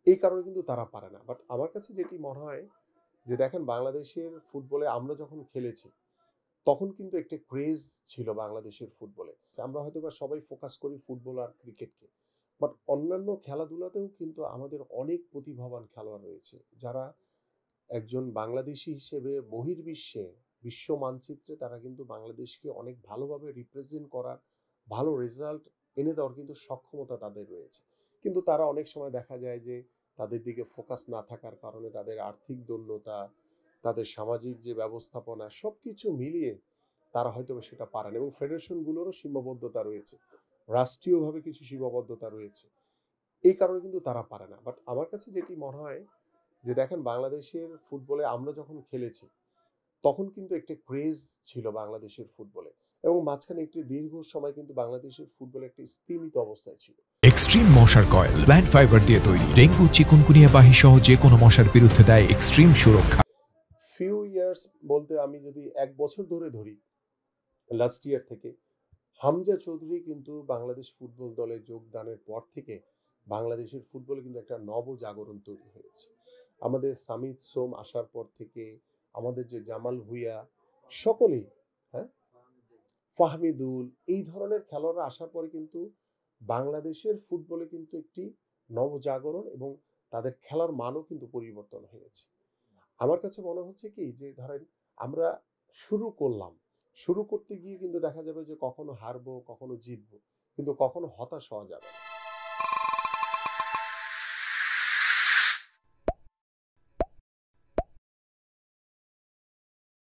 এই কারণে কিন্তু তারা পারে না। বাট আমার কাছে যেটি মনে হয় যে দেখেন বাংলাদেশের ফুটবলে আমরা যখন খেলেছি তখন কিন্তু একটা ক্রেজ ছিল বাংলাদেশের ফুটবলে। আমরা হয়তোবা সবাই ফোকাস করি ফুটবল আর ক্রিকেটকে। বাট অন্যান্য খেলাধুলাতেও কিন্তু আমাদের অনেক প্রতিভাবান খেলোয়াড় রয়েছে। যারা একজন বাংলাদেশী হিসেবে বহির্বিশ্বে, বিশ্ব মানচিত্রে তারা কিন্তু বাংলাদেশকে অনেক ভালোভাবে রিপ্রেজেন্ট করার, ভালো রেজাল্ট এনে দেওয়ার কিন্তু সক্ষমতা তাদের রয়েছে। কিন্তু তারা অনেক সময় দেখা যায় যে তাদের দিকে ফোকাস না থাকার কারণে তাদের আর্থিক দৈন্যতা, তাদের সামাজিক যে ব্যবস্থাপনা সবকিছু মিলিয়ে তারা হয়তো সেটা পারে না এবং ফেডারেশনগুলোরও সীমাবদ্ধতা রয়েছে। রাষ্ট্রীয়ভাবে কিছু সীমাবদ্ধতা রয়েছে। এই কারণে কিন্তু তারা পারে না। বাট আমার কাছে যেটি মনে হয় যে দেখেন বাংলাদেশের ফুটবলে আমরা যখন খেলেছি তখন কিন্তু একটা ক্রেজ ছিল বাংলাদেশের ফুটবলে এবং মাঝখানে একটি দীর্ঘ সময় কিন্তু বাংলাদেশের ফুটবল একটি স্তীমিত অবস্থায় ছিল। এক্সট্রিম মশার কয়েল প্ল্যান্ট ফাইবার দিয়ে তৈরি। ডেঙ্গু, চিকুনগুনিয়া বাহি সহ যে কোনো মশার বিরুদ্ধে দেয় এক্সট্রিম সুরক্ষা। ফিউ ইয়ার্স বলতে আমি যদি ১ বছর ধরে ধরি, লাস্ট ইয়ার থেকে হামজা চৌধুরী কিন্তু বাংলাদেশ ফুটবল দলে যোগদানের পর থেকে বাংলাদেশের ফুটবলে কিন্তু একটা নবজাগরণ তৈরি হয়েছে। আমাদের সামিদ সোম আসার পর থেকে আমাদের যে জামাল ভুঁইয়া সকলেই, হ্যাঁ, ফাহমিদুল, এই ধরনের খেলোয়াড়রা আসার পরে কিন্তু বাংলাদেশের ফুটবলে কিন্তু একটি নবজাগরণ এবং তাদের খেলার মানও কিন্তু পরিবর্তন হয়েছে। আমার কাছে মনে হচ্ছে কি যে ধরেন আমরা শুরু করলাম, শুরু করতে গিয়ে কিন্তু দেখা যাবে যে কখনো হারবো কখনো জিতবো, কিন্তু কখনো হতাশ হওয়া যাবে না।